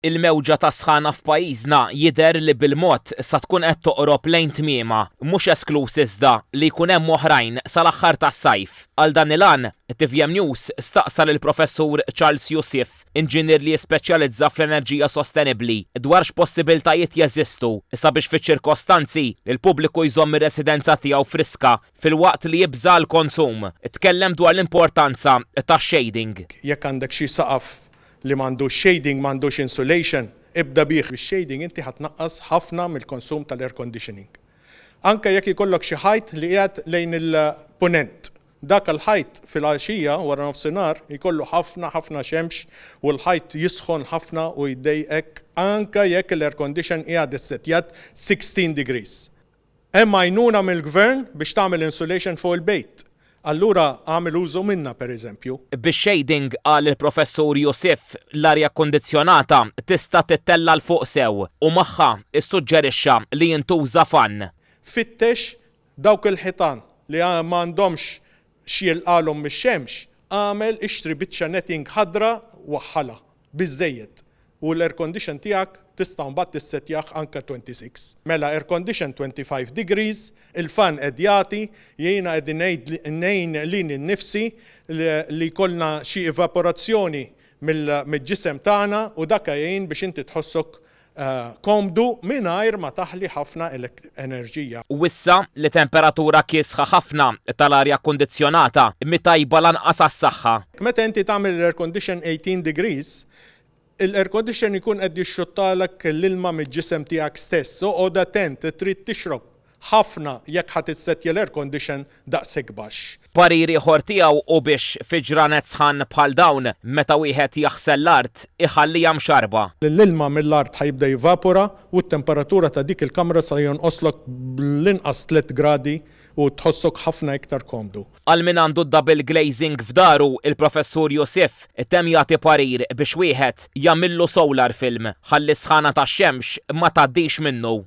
Il-mewġa ta' sħana f'pajjiżna jidher li bil-mod sa tkun qed toqrob lejn tmiema, mhux esklus iżda li jkun hemm oħrajn sal-aħħar tas-sajf. Għal dan il-għan, TVM News staqsal il-professur Charles Youssef, inġinier li jispeċjalizza fl-enerġija sostenibbli, dwar x'possibiltajiet jeżistu sabiex fiċ-ċirkostanzi il-pubbliku jżomm ir-residenza tiegħu friska filwaqt li jibża l-konsum. Tkellem dwar l-importanza tax-shading. Jekk għandek xi saqaf li m'għandux shading, m'għandux insulation, ibda bih bix-shading inti ħatnaqqas ħafna mill-konsum tal-air conditioning. Anke jekk ikollok xi ħajt li qiegħed lejn il-punent. Dak il-ħajt fil-għaxija wara nofsinhar jkollu ħafna xemx u l-ħajt jisħon ħafna u jdejqek anke jekk l-air condition qiegħed issettjat 16 degrees. Hemm għajnuna mill-gvern biex tagħmel insulation fuq il-bejt. Allura għamil użu minna pereżempju. Bix-shading qal il-professur Youssef l-arja kondizzjonata tista' tittella l fuq sew u magħha issuġġerixxa li jintuża fan. Fittex dawk il-ħitan li m'għandhomx xi jilqalhom mix-xemx, għamel ixtri biċċa netting ħadra waħħala biżżejjed u l-air condition tiegħek tista' mbagħad tissettjah anke 26. Mela air condition 25 degrees, il-fan qed jagħti, jiena qed ngħid lili nnifsi li jkollna xi evaporazzjoni mill-ġisem tagħna u dak jgħin biex inti tħossok komdu mingħajr ma taħli ħafna enerġija. U issa li temperatura kiesħa ħafna tal-arja kondizzjonata mitajba lanqas għas-saħħa. Meta inti tagħmel l-air condition 18 degrees, il-air condition ikun qed jixxuttalek l-ilma mill-ġisem tiegħek stess, oqgħod attent trid tixrob ħafna jekk ħadd issettja l-air condition daqshekk baxx. Parir ieħor tiegħu u biex fi ġranet sħan bħal dawn meta wieħed jaħsel l-art iħallija mxarba. L-ilma mill-art ħajbda jivapora u t-temperatura ta' dik il-kamra sa jonqoslok bl-inqas 3 gradi u tħossok ħafna iktar komdu. Għal min għandu double glazing f'daru, il-professur Youssef tem jagħti parir biex wieħed jagħmillu solar film ħalli sħana tax-xemx ma tgħaddix minnu.